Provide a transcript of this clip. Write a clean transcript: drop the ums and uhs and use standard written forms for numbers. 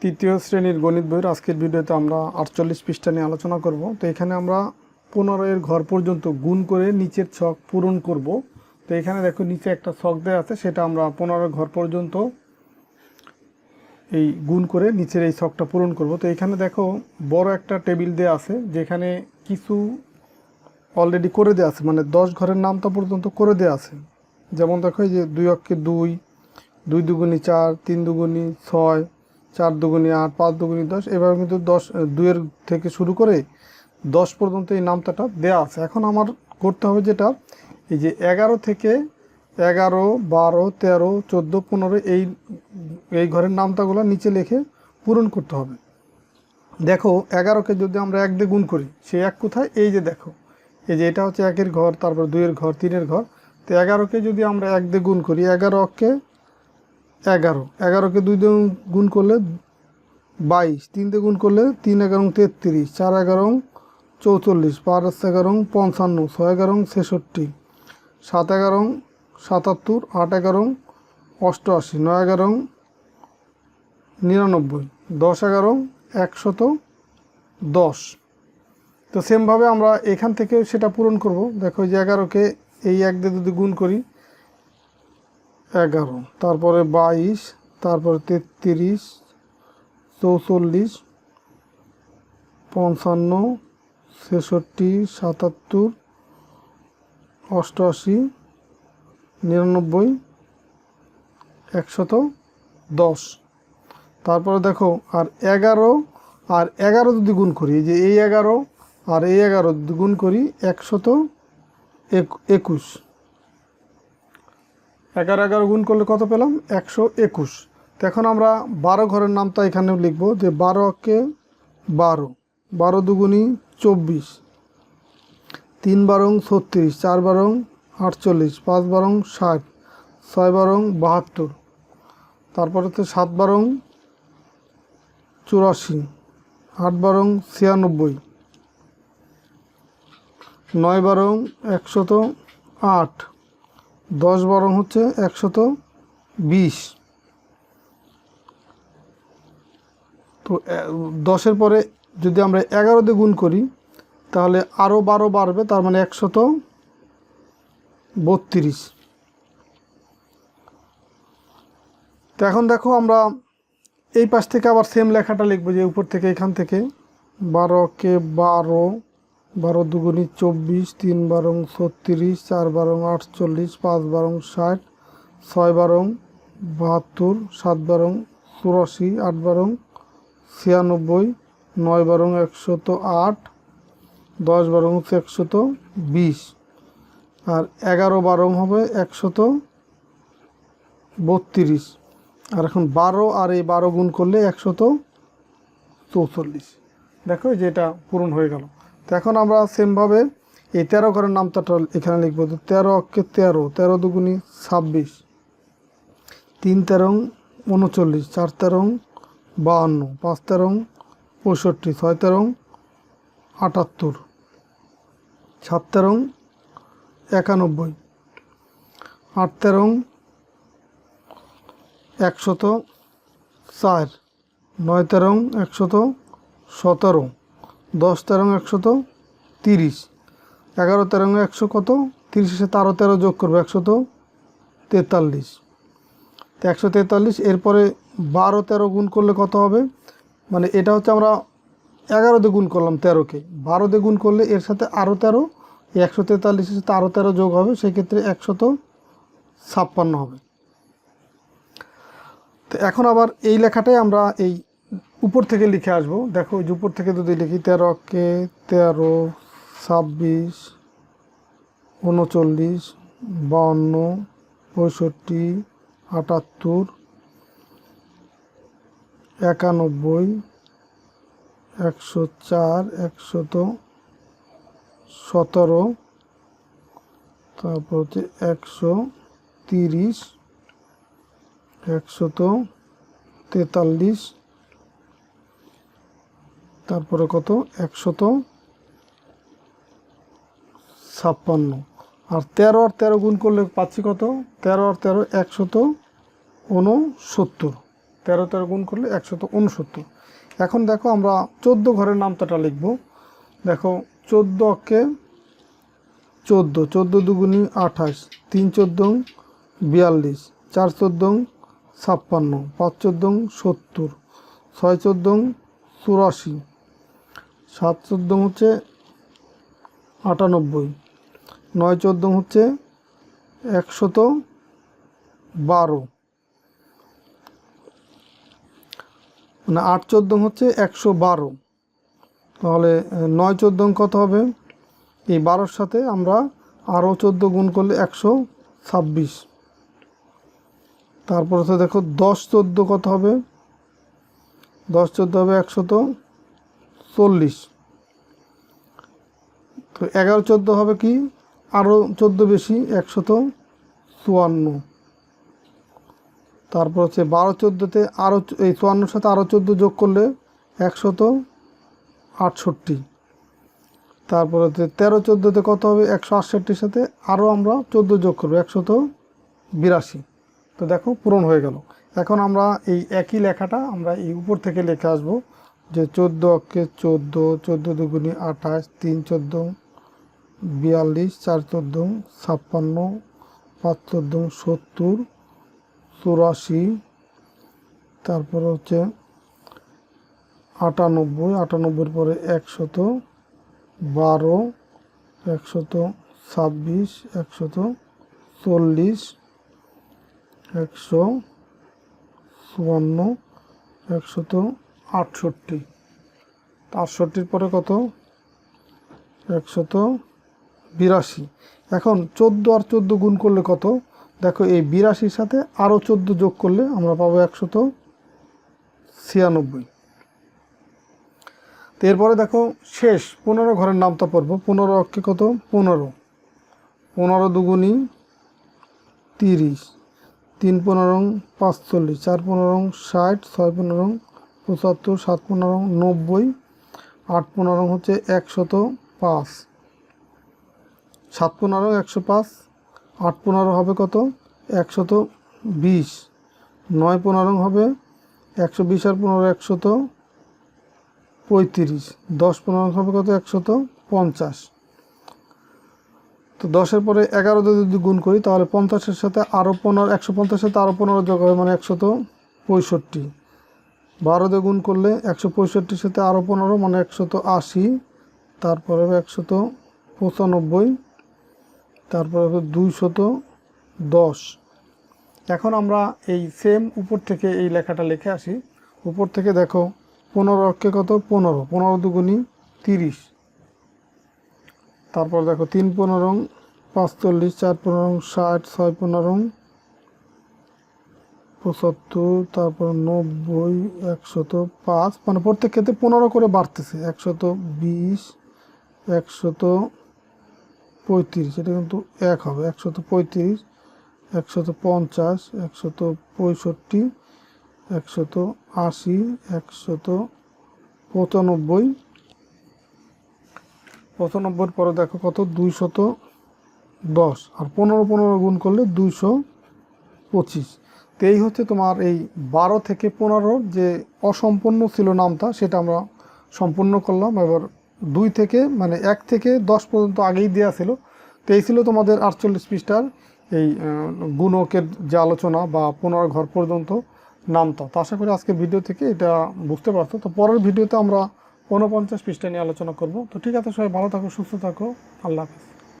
তৃতীয় শ্রেণীর গণিত বইয়ের আজকের ভিডিওতে আমরা 48 পৃষ্ঠা নিয়ে আলোচনা করব। তো এখানে আমরা 15 এর ঘর পর্যন্ত গুণ করে নিচের ছক পূরণ করব। তো এখানে দেখো নিচে একটা ছক দেওয়া আছে, সেটা আমরা 15 ঘর পর্যন্ত এই গুণ করে নিচের এই ছকটা পূরণ করব। তো এখানে দেখো বড় একটা টেবিল দেওয়া আছে, যেখানে কিছু অলরেডি করে দেওয়া আছে, মানে 10 ঘরের নামটা পর্যন্ত করে দেওয়া আছে। যেমন দেখো এই যে 2 অক্ষে 2, 2 দুগুণি 4, 3 দুগুণি 6, 4 দুগুণি 8, 5 দুগুণি 10, এভাবে কিন্তু 2 থেকে শুরু করে 10 পর্যন্ত এই নামতাটা দেওয়া আছে। এখন আমার করতে হবে যেটা, এই যে 11 থেকে 11, 12, 13, 14, 15 এই ঘরের নামতাগুলো নিচে লিখে পূরণ করতে হবে। দেখো 11কে যদি আমরা 1 দিয়ে গুণ করি, সেই 1 কোথায়? এই যে দেখো, এই যে এটা হচ্ছে 1-এর ঘর, তারপর 2-এর ঘর, 3-এর ঘর। তো 11কে যদি আমরা 1 দিয়ে গুণ করি, 11 অক্ষে 11, 11কে 2 দিয়ে গুণ করলে 22, 3 দিয়ে গুণ করলে 3 11 33, 4 11 44, 5 11 55, 6 11 66, 7 11 77, 8 11 88, 9 11 99, 10 11 110। তো সেমভাবে আমরা এখান থেকে সেটা পূরণ করব। দেখো যে 11কে এই 1 দিয়ে যদি গুণ করি, 11, তারপরে 22, তারপরে 33, 44, 55, 66, 77, 88, 99, 110। তারপরে দেখো আর 11 যদি গুণ করি, যে এই 11 আর এই 11 যদি গুণ করি, 121। 11 গুণ করলে কত পেলাম? 121। তো এখন আমরা 12 ঘরের নামটা এখানে লিখব, যে 12 অক্ষে 12, 12 দুগুণি 24, 3 12 36, 4 12 48, 5 12 60, 6 12 72, তারপরে তো 7 12 84, 8 12 96, 9 12 108, 10 12 হচ্ছে 120। তো 10-এর পরে যদি আমরা 11 দিয়ে গুণ করি, তাহলে আরও 12 বাড়বে, তার মানে 132। তো এখন দেখো আমরা এই পাশ থেকে আবার সেম লেখাটা লিখবো, যে উপর থেকে এখান থেকে 12কে 12, 12 দুগুণি 24, 3 12 36, 4 12 48, 5 12 60, 6 12 72, 7 12 84, 8 12 96, 9 12 108, 10 12 হচ্ছে 120, আর 11 12 হবে 132। আর এখন 12 আর এই 12 গুণ করলে 144। দেখো যে এটা পূরণ হয়ে গেল। তো এখন আমরা সেমভাবে এই 13 ঘরের নামটা এখানে লিখবো। তো 13 অক্ষে 13, 13 দুগুণি 26, 3 13 39, 4 13 52, 5 13 65, 6 13 78, 7 13 91, 8 13 104, 9 13 117, 10 13 130, 11 13 100 কত? 30, এসে 13 যোগ করবো 143। তো 143, এরপরে 12 13 গুণ করলে কত হবে? মানে এটা হচ্ছে আমরা 11 দিয়ে গুণ করলাম 13কে, 12 দিয়ে গুণ করলে এর সাথে আরও 13, 143-এর সাথে আরও 13 যোগ হবে, সেক্ষেত্রে 156 হবে। তো এখন আবার এই লেখাটাই আমরা এই উপর থেকে লিখে আসবো। দেখো যে উপর থেকে যদি লিখি, 13 অক্ষে 13, 26, 39, 52, 65, 78, 91, 104, 117, তারপর হচ্ছে 130, 143, তারপরে কত? 156। আর 13 আর 13 গুণ করলে পাচ্ছি কত? 13 আর 13 169। 13 13 গুণ করলে 169। এখন দেখো আমরা 14 ঘরের নামতাটা লিখব। দেখো 14 অক্ষে 14, 14 দুগুণী 28, 3 14 42, 4 14 56, 5 14 70, 6 14 84, 7 14 হচ্ছে 98, 9 14 হচ্ছে 112, মানে 8 14 হচ্ছে 112। তাহলে 9 14 কত হবে? এই 12-র সাথে আমরা আরও 14 গুণ করলে 126। তারপর হচ্ছে দেখো 10 14 কত হবে? 10 14 হবে 140। তো 11 14 হবে কি? আরও 14 বেশি, 154। তারপর হচ্ছে 12 14-তে আরও এই 54-র সাথে আরও 14 যোগ করলে 168। তারপর হচ্ছে 13 14-তে কত হবে? 168-র সাথে আরও আমরা 14 যোগ করবো, 182। তো দেখো পূরণ হয়ে গেল। এখন আমরা এই একই লেখাটা আমরা এই উপর থেকে লিখে আসবো, যে 14 অক্ষে 14, 14 দুগুণী 28, 3 14 42, 4 14 56, 5 14 70, 84, তারপরে হচ্ছে 98, 98-এর পরে 112, 126, 140, 154, 168। 68-র পরে কত? 182। এখন 14 আর 14 গুণ করলে কত? দেখো এই 82-র সাথে আরও 14 যোগ করলে আমরা পাবো 196। তো এরপরে দেখো শেষ 15 ঘরের নামতা পড়বো। 15 অক্ষে কত? 15, 15 দুগুণী 30, 3 15 45, 4 15 60, 6 15 75, 7 15 90, 8 15 হচ্ছে 105, 7 15 105, 8 15 হবে কত? 120, 9 15 হবে 120 আর 15 135, 10 15 হবে কত? 150। তো 10-এর পরে 11 যদি গুণ করি তাহলে 50-এর সাথে আরও 15, 150-এর সাথে আরও 15 যোগ হবে, মানে 165। 12 দিয়ে গুণ করলে 165-র সাথে আরও 15, মানে 180। তারপরে হবে 195, তারপরে হবে 210। এখন আমরা এই সেম উপর থেকে এই লেখাটা লিখে আসি। উপর থেকে দেখো 15 অক্ষে কত? 15, 15 দুগুণী 30। তারপর দেখো 3 15 45, 4 15 60, 6 15 75, তারপর 90, 105, মানে প্রত্যেক ক্ষেত্রে 15 করে বাড়তেছে। 120, 135, এটা কিন্তু 1 হবে। 135, 150, 165, 180, 195। 95-এর পরে দেখো কত? 210, আর 15 15 গুণ করলে 225। তো এই হচ্ছে তোমার এই 12 থেকে 15 যে অসম্পূর্ণ ছিল নামটা, সেটা আমরা সম্পূর্ণ করলাম। এবার 2 থেকে মানে 1 থেকে 10 পর্যন্ত আগেই দেওয়া ছিল। তো এই ছিল তোমাদের 48 পৃষ্ঠার এই গুণকের যে আলোচনা, বা 15 ঘর পর্যন্ত নামতা। তো আশা করি আজকের ভিডিও থেকে এটা বুঝতে পারছো। তো পরের ভিডিওতে আমরা 49 পৃষ্ঠা নিয়ে আলোচনা করব। তো ঠিক আছে, সবাই ভালো থাকো, সুস্থ থাকো, আল্লাহ হাফেজ।